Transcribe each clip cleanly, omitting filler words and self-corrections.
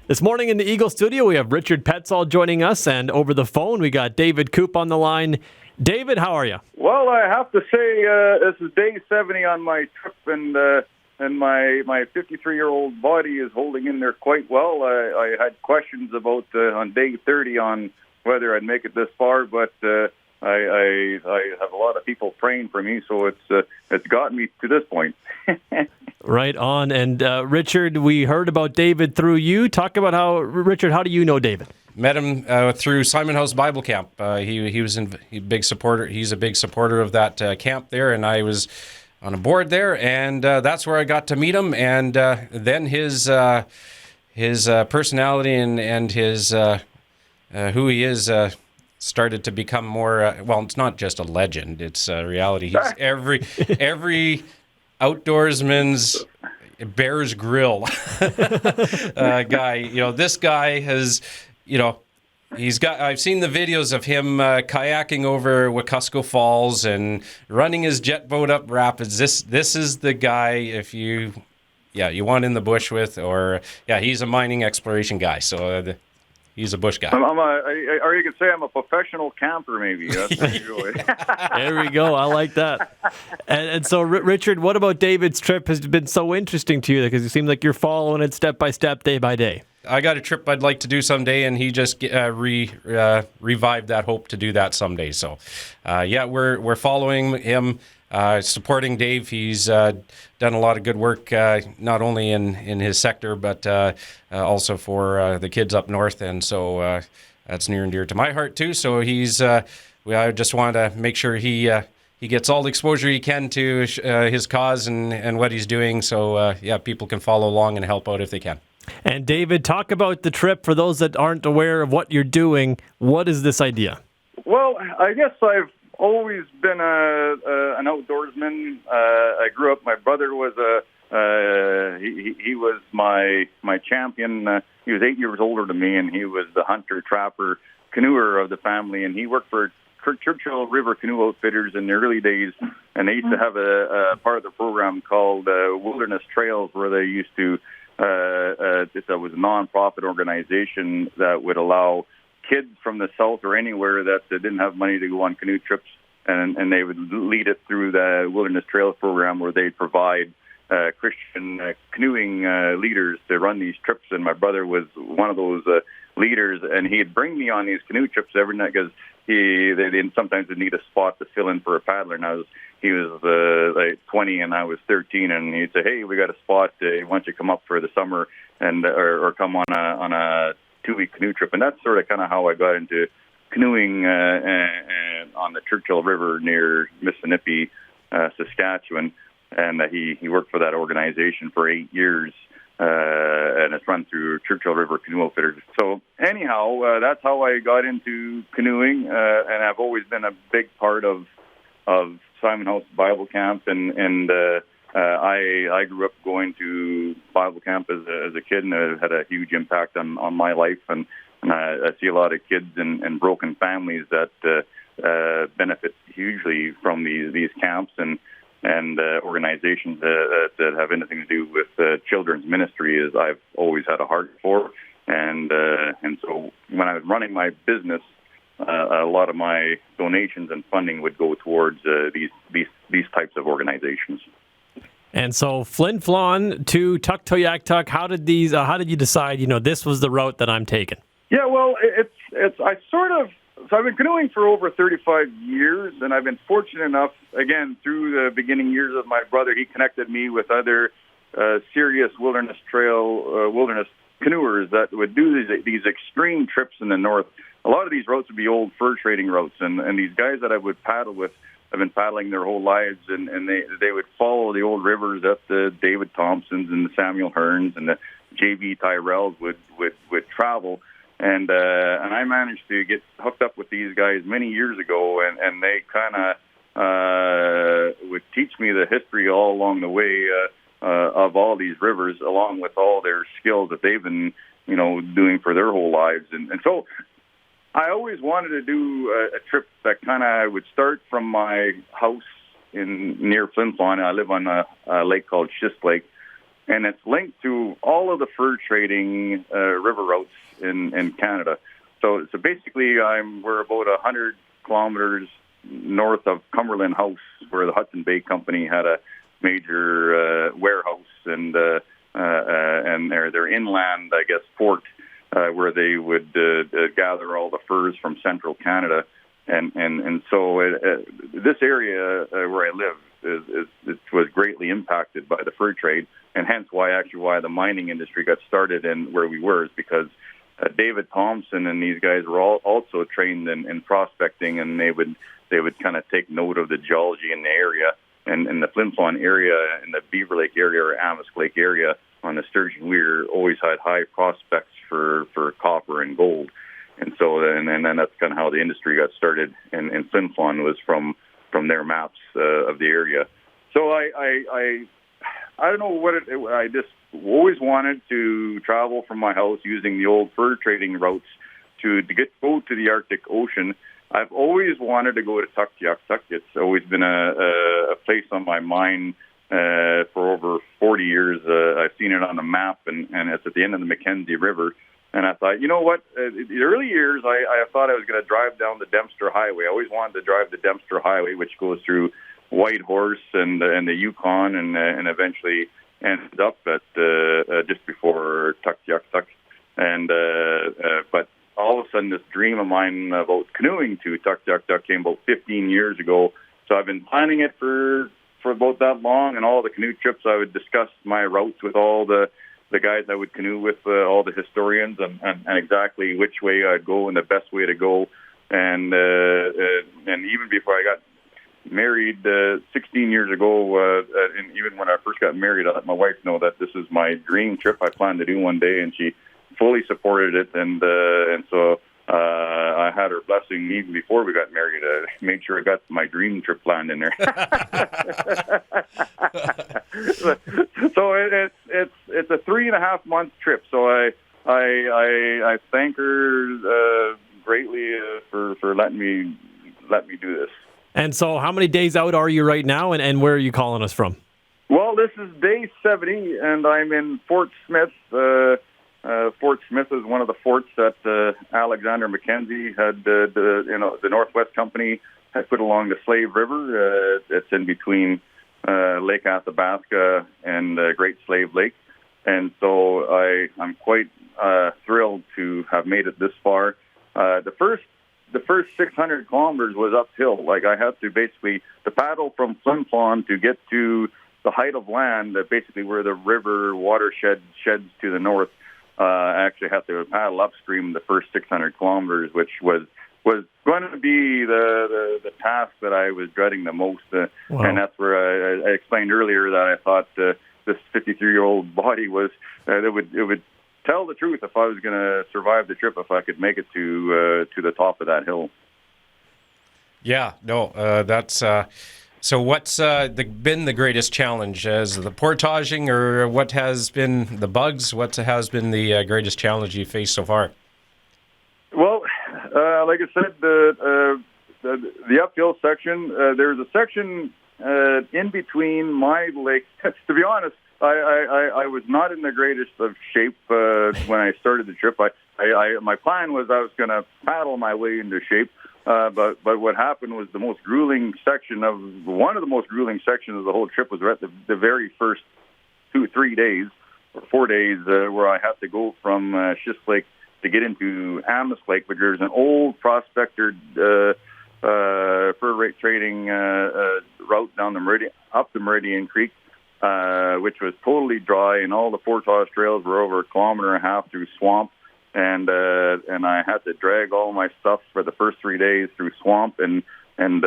This morning in the Eagle studio, we have Richard Paetzold joining us, and over the phone, we got David Koop on the line. David, how are you? Well, I have to say this is day 70 on my trip, and my 53-year-old body is holding in there quite well. I had questions about on day 30 on whether I'd make it this far, but I have a lot of people praying for me, so it's gotten me to this point. Right on. And Richard, we heard about David through you. Talk about Richard, how do you know David? Met him through Simon House Bible Camp. He was a big supporter. He's a big supporter of that camp there, and I was on a board there, and that's where I got to meet him. And then his personality and his who he is started to become more. Well, it's not just a legend; it's a reality. He's every outdoorsman's Bear's Grill guy. This guy has. I've seen the videos of him kayaking over Wekusko Falls and running his jet boat up rapids. This is the guy if you want in the bush with, or he's a mining exploration guy. So he's a bush guy. Or you could say I'm a professional camper, maybe. That's There we go. I like that. And so, Richard, what about David's trip has been so interesting to you? Because it seems like you're following it step by step, day by day. I got a trip I'd like to do someday, and he just revived that hope to do that someday. So, we're following him, supporting Dave. He's done a lot of good work, not only in his sector, but also for the kids up north. And so that's near and dear to my heart too. So I just want to make sure he gets all the exposure he can to his cause and what he's doing. So people can follow along and help out if they can. And David, talk about the trip for those that aren't aware of what you're doing. What is this idea? Well, I guess I've always been an outdoorsman. I grew up. My brother was he was my champion. He was 8 years older than me, and he was the hunter, trapper, canoeer of the family. And he worked for Churchill River Canoe Outfitters in the early days, and they used to have a part of the program called Wilderness Trails, where they used to. It was a non-profit organization that would allow kids from the south or anywhere that didn't have money to go on canoe trips, and they would lead it through the Wilderness Trails program, where they'd provide Christian canoeing leaders to run these trips. And my brother was one of those leaders, and he'd bring me on these canoe trips every night because they sometimes would need a spot to fill in for a paddler. And he was like 20 and I was 13, and he'd say, "Hey, we got a spot. Why don't you come up for the summer and or come on a 2-week canoe trip?" And that's sort of kind of how I got into canoeing on the Churchill River near Mississippi, Saskatchewan. And he worked for that organization for 8 years, and it's run through Churchill River Canoe Outfitters. So anyhow, that's how I got into canoeing, and I've always been a big part of Simon House Bible Camp, and I grew up going to Bible camp as a kid, and it had a huge impact on my life. And I see a lot of kids and broken families that benefit hugely from these camps and organizations that have anything to do with children's ministry, is I've always had a heart for. And so when I was running my business, a lot of my donations and funding would go towards these types of organizations. And so Flin Flon to Tuktoyaktuk, how did you decide, this was the route that I'm taking? Yeah, well, So I've been canoeing for over 35 years, and I've been fortunate enough, again, through the beginning years of my brother, he connected me with other serious wilderness canoers that would do these extreme trips in the north. A lot of these routes would be old fur trading routes, and these guys that I would paddle with have been paddling their whole lives, and they would follow the old rivers that the David Thompsons and the Samuel Hearns and the J.B. Tyrells would travel. And I managed to get hooked up with these guys many years ago, and they kind of would teach me the history all along the way of all these rivers, along with all their skills that they've been, doing for their whole lives. And so I always wanted to do a trip that kind of would start from my house near Flin Flon. I live on a lake called Schist Lake, and it's linked to all of the fur trading river routes in Canada. So basically, we're about 100 kilometers north of Cumberland House, where the Hudson Bay Company had a major warehouse and their inland, I guess, port where they would gather all the furs from central Canada, and so this area where I live it was greatly impacted by the fur trade, and hence why the mining industry got started in where we were, is because David Thompson and these guys were also trained in prospecting, and they would kind of take note of the geology in the area, and in the Flin Flon area, in the Beaver Lake area or Amisk Lake area on the Sturgeon Weir, always had high prospects for copper and gold, and so and then that's kind of how the industry got started in Flin Flon, was from their maps of the area. So I don't know what I just always wanted to travel from my house using the old fur trading routes to go to the Arctic Ocean. I've always wanted to go to Tuktoyaktuk. It's always been a place on my mind for over 40 years. I've seen it on the map, and it's at the end of the Mackenzie River. And I thought, you know what? In the early years, I thought I was going to drive down the Dempster Highway. I always wanted to drive the Dempster Highway, which goes through Whitehorse and the Yukon, and eventually ends up at just before Tuktoyaktuk. And but all of a sudden, this dream of mine about canoeing to Tuktoyaktuk came about 15 years ago. So I've been planning it for about that long, and all the canoe trips I would discuss my routes with all the guys I would canoe with, all the historians, and exactly which way I'd go and the best way to go. And even before I got married 16 years ago, and even when I first got married, I let my wife know that this is my dream trip I plan to do one day, and she fully supported it. And so I had her blessing even before we got married. I made sure I got my dream trip planned in there. So it's a 3.5 month trip. So I thank her greatly for letting me do this. And so how many days out are you right now, and where are you calling us from? Well, this is day 70, and I'm in Fort Smith. Fort Smith is one of the forts that Alexander Mackenzie had, the Northwest Company had put along the Slave River. It's in between Lake Athabasca and Great Slave Lake. And so I'm quite thrilled to have made it this far. The first 600 kilometers was uphill. Like, I had to basically paddle from Flin Flon to get to the height of land, basically where the river watershed sheds to the north. I actually had to paddle upstream the first 600 kilometers, which was going to be the task that I was dreading the most. Wow. And that's where I explained earlier that I thought this 53-year-old body was it would tell the truth if I was going to survive the trip, if I could make it to the top of that hill. Yeah, no, that's. So what's been the greatest challenge? Is the portaging, or what has been the bugs? What has been the greatest challenge you faced so far? Well, like I said, the uphill section, there's a section in between my legs. To be honest, I was not in the greatest of shape when I started the trip. My plan was I was going to paddle my way into shape. But what happened was one of the most grueling sections of the whole trip was at the very first 3 dace or 4 days where I had to go from Schist Lake to get into Amisk Lake, but there's an old prospector fur rate trading route down up the Meridian Creek, which was totally dry, and all the portage trails were over 1.5 kilometers through swamp. And I had to drag all my stuff for the first 3 days through swamp and down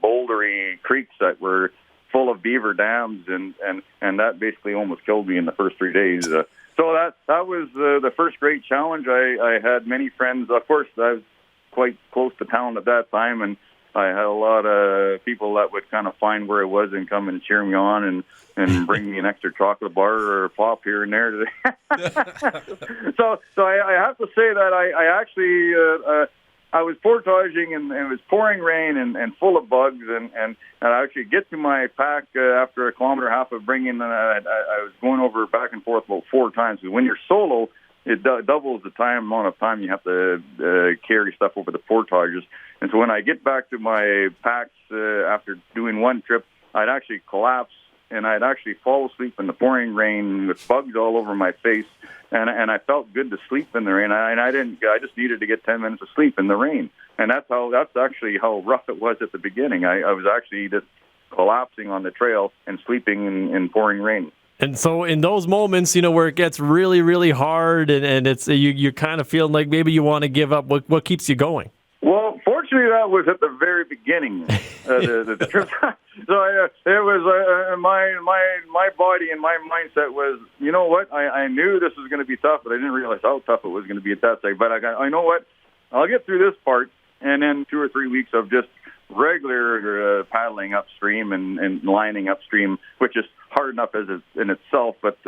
bouldery creeks that were full of beaver dams, and that basically almost killed me in the first 3 days. So that was the first great challenge. I had many friends. Of course, I was quite close to town at that time, and I had a lot of people that would kind of find where I was and come and cheer me on and bring me an extra chocolate bar or a pop here and there. So I have to say that I actually I was portaging and it was pouring rain and full of bugs, and I actually get to my pack after a kilometer and a half of bringing. I was going over back and forth about 4 times. Because when you're solo, it doubles the amount of time you have to carry stuff over the portages. And so when I get back to my packs after doing one trip, I'd actually collapse and I'd actually fall asleep in the pouring rain with bugs all over my face. And I felt good to sleep in the rain. I just needed to get 10 minutes of sleep in the rain. And that's actually how rough it was at the beginning. I was actually just collapsing on the trail and sleeping in pouring rain. And so in those moments, where it gets really, really hard and it's you're kind of feeling like maybe you want to give up, what keeps you going? Well, fortunately, that was at the very beginning the trip. So it was my body and my mindset was, you know what? I knew this was going to be tough, but I didn't realize how tough it was going to be at that stage. But I know what? I'll get through this part, and then 2 or 3 weeks of just regular paddling upstream and lining upstream, which is hard enough as in itself, but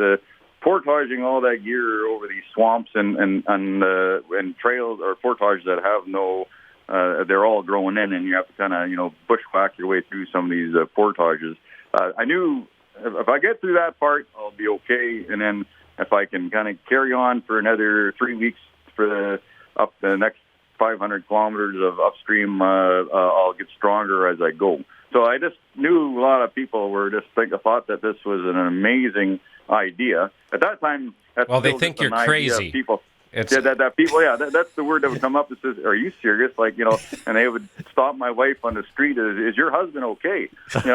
portaging all that gear over these swamps and trails or portages that have no, they're all growing in, and you have to kind of bushwhack your way through some of these portages. I knew if I get through that part, I'll be okay, and then if I can kind of carry on for another 3 weeks for up the next 500 kilometers of upstream, I'll get stronger as I go. So I just knew a lot of people were just thought that this was an amazing idea. At that time, they think you're crazy. People, that's the word that would come up that says, "Are you serious?" And they would stop my wife on the street. Is your husband okay? He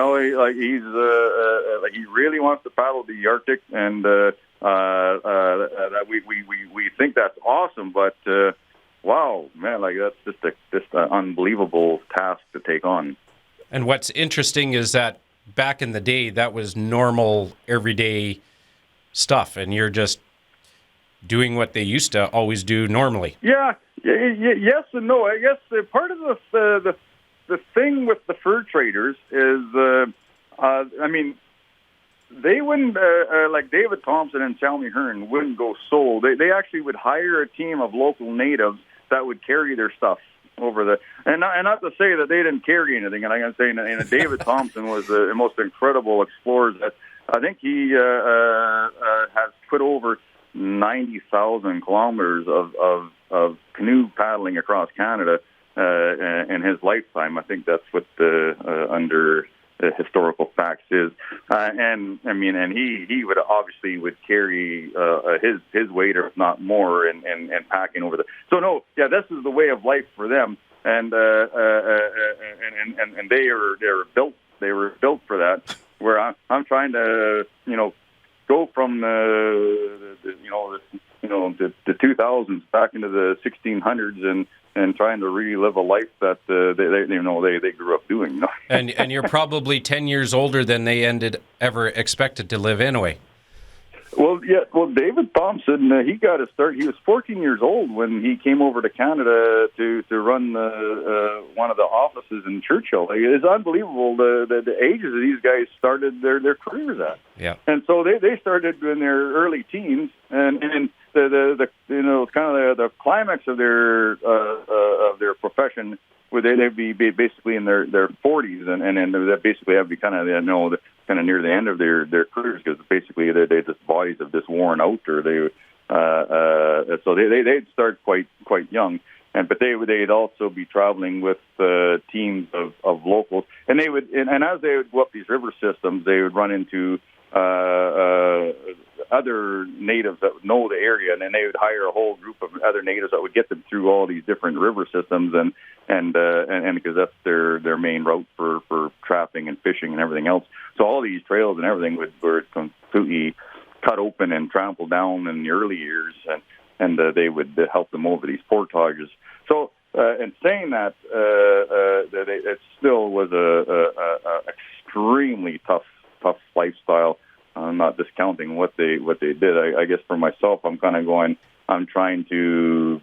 really wants to paddle the Arctic, and we think that's awesome, but. Wow, man! That's just an unbelievable task to take on. And what's interesting is that back in the day, that was normal, everyday stuff, and you're just doing what they used to always do normally. Yeah, yes and no. I guess part of the thing with the fur traders is, they wouldn't like David Thompson and Salmi Hearn wouldn't go solo. They actually would hire a team of local natives that would carry their stuff over and not to say that they didn't carry anything. And I'm saying David Thompson was the most incredible explorer. That I think he has put over 90,000 kilometers of canoe paddling across Canada in his lifetime. I think that's what under historical facts is, and he would obviously carry his weight, or if not more, and packing over this is the way of life for them, and they were built for that. Where I'm trying to go from the 2000s back into the 1600s and trying to relive a life that they grew up doing. And you're probably 10 years older than they ever expected to live anyway. Well, yeah. Well, David Thompson, he got to start. He was 14 years old when he came over to Canada to run one of the offices in Churchill. It's unbelievable the ages of these guys started their careers at. Yeah. And so they started in their early teens, and the climax of their profession, where they'd be basically in their 40s, and they basically have to be kind of near the end of their careers, because basically they just bodies have just worn out, or they'd start quite young, but they'd also be traveling with teams of locals, and as they would go up these river systems, they would run into other natives that would know the area, and then they would hire a whole group of other natives that would get them through all these different river systems, and because that's their main route for trapping and fishing and everything else. So all these trails and everything were completely cut open and trampled down in the early years, and they would help them over these portages. So in saying that, it still was a extremely tough lifestyle. I'm not discounting what they did. I guess for myself, I'm kind of going. I'm trying to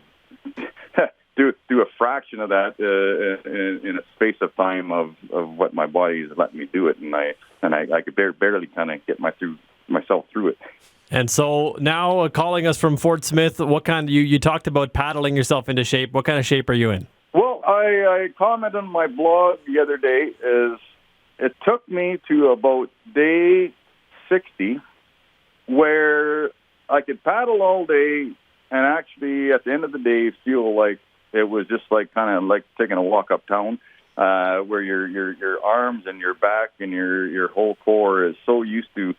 do a fraction of that in a space of time of what my body is letting me do it, and I could barely kind of get myself through it. And so now, calling us from Fort Smith, what kind? You talked about paddling yourself into shape. What kind of shape are you in? Well, I commented on my blog the other day is it took me to about day 60 where I could paddle all day and actually at the end of the day feel like it was just like kind of like taking a walk uptown, where your arms and your back and your whole core is so used to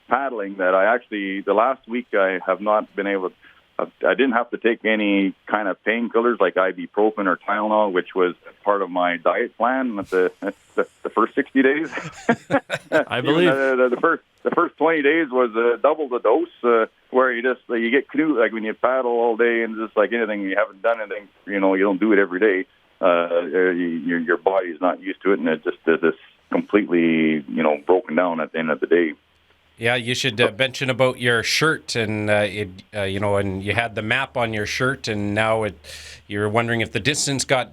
paddling that I actually, the last week I have not been able to, I didn't have to take any kind of painkillers like ibuprofen or Tylenol, which was part of my diet plan at the first 60 days. I believe the first 20 days was double the dose, where you get canoe, like when you paddle all day and just like anything, you haven't done anything, you don't do it every day. Your body is not used to it, and it just is this completely, broken down at the end of the day. Yeah, you should mention about your shirt, and and you had the map on your shirt, and now you're wondering if the distance got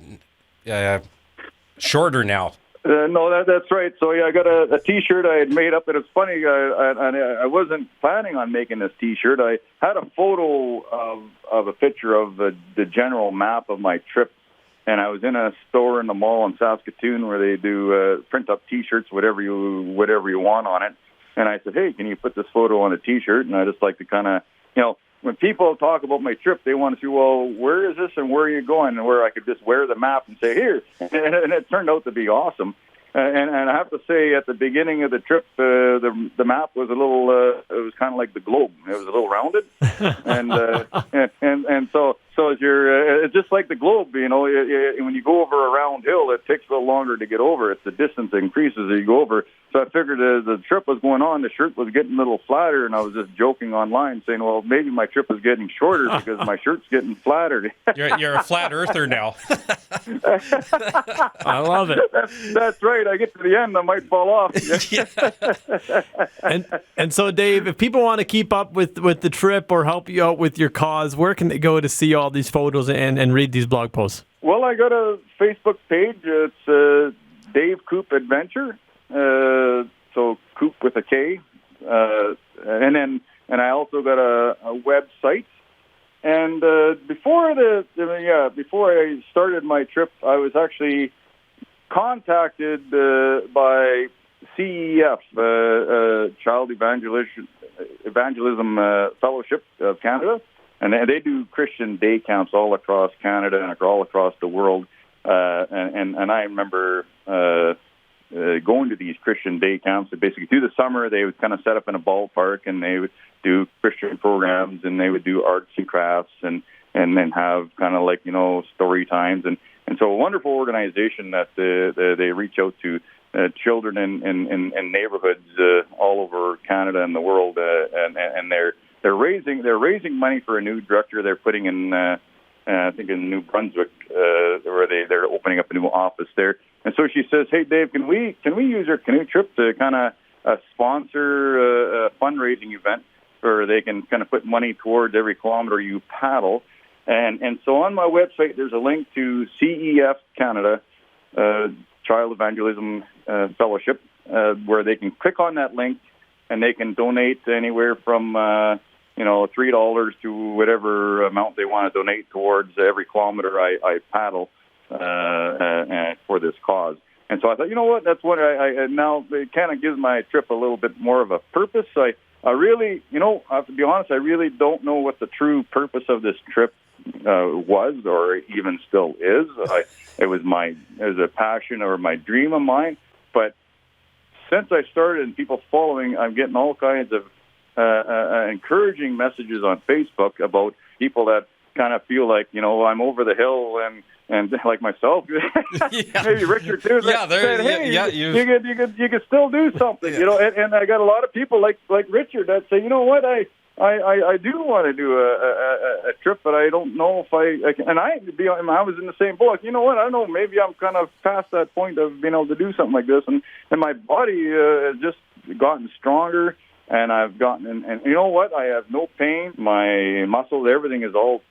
shorter now. No, that's right. So yeah, I got a T-shirt I had made up, and it's funny. I wasn't planning on making this T-shirt. I had a photo of a picture of the general map of my trip, and I was in a store in the mall in Saskatoon where they do print up T-shirts, whatever you want on it. And I said, hey, can you put this photo on a T-shirt? And I just like to kind of, when people talk about my trip, they want to see, well, where is this and where are you going? And where I could just wear the map and say, here. And it turned out to be awesome. And I have to say, at the beginning of the trip, the map was a little, it was kind of like the globe. It was a little rounded. and so as it's just like the globe, when you go over a round hill, it takes a little longer to get over. It's the distance that increases as you go over. So I figured as the trip was going on, the shirt was getting a little flatter, and I was just joking online saying, well, maybe my trip is getting shorter because my shirt's getting flattered. You're a flat earther now. I love it. That's right. I get to the end, I might fall off. And so, Dave, if people want to keep up with the trip or help you out with your cause, where can they go to see all these photos and read these blog posts? Well, I got a Facebook page. It's Dave Koop Adventure. So Koop with a K. And I also got a website. And before I started my trip, I was actually contacted by CEF, Child Evangelism Fellowship of Canada, and they do Christian day camps all across Canada and all across the world. And I remember going to these Christian day camps. Basically, through the summer, they would kind of set up in a ballpark, and they would do Christian programs, and they would do arts and crafts, and then have kind of like story times, and so a wonderful organization that they reach out to children in neighborhoods all over Canada and the world, and they're raising money for a new director they're putting in. I think in New Brunswick, where they're opening up a new office there. And so she says, "Hey, Dave, can we use your canoe trip to kind of sponsor a fundraising event where they can kind of put money towards every kilometer you paddle?" And so on my website, there's a link to CEF Canada, Child Evangelism Fellowship, where they can click on that link and they can donate anywhere from $3 to whatever amount they want to donate towards every kilometer I paddle for this cause. And so I thought, you know what, that's what I now it kind of gives my trip a little bit more of a purpose. I really, I have to be honest, I really don't know what the true purpose of this trip was or even still is. It was a passion or my dream of mine. But since I started and people following, I'm getting all kinds of encouraging messages on Facebook about people that kind of feel like, I'm over the hill and like myself, maybe Richard too. Yeah, you could still do something, And I got a lot of people like Richard that say, you know what, I do want to do a trip, but I don't know if I can. And I was in the same boat. You know what? I don't know. Maybe I'm kind of past that point of being able to do something like this, and my body has just gotten stronger. And I've gotten, and you know what? I have no pain. My muscles, everything is all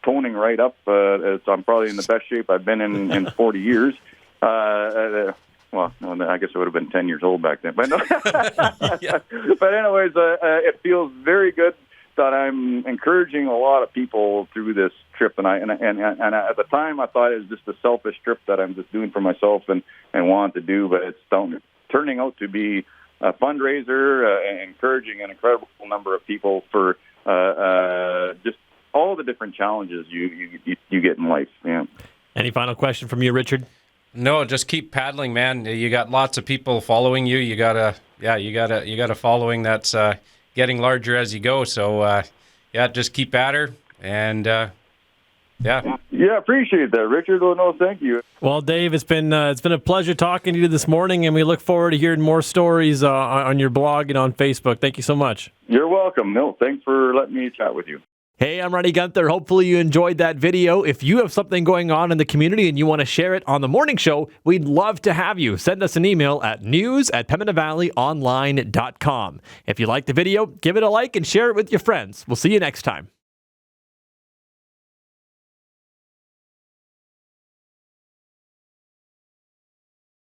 toning right up. So I'm probably in the best shape I've been in 40 years. Well, I guess I would have been 10 years old back then. But no. Yeah. But anyways, it feels very good that I'm encouraging a lot of people through this trip, and at the time I thought it was just a selfish trip that I'm just doing for myself and wanted to do, but it's turning out to be a fundraiser, encouraging an incredible number of people for just all the different challenges you get in life. Yeah. Any final question from you, Richard? No, just keep paddling, man. You got lots of people following you. You got a following that's getting larger as you go. So, just keep at her. And, Yeah, appreciate that, Richard. Oh, no, thank you. Well, Dave, it's been a pleasure talking to you this morning, and we look forward to hearing more stories on your blog and on Facebook. Thank you so much. You're welcome. No, thanks for letting me chat with you. Hey, I'm Ronnie Gunther. Hopefully you enjoyed that video. If you have something going on in the community and you want to share it on the morning show, we'd love to have you. Send us an email at news@pembinavalleyonline.com. If you like the video, give it a like and share it with your friends. We'll see you next time.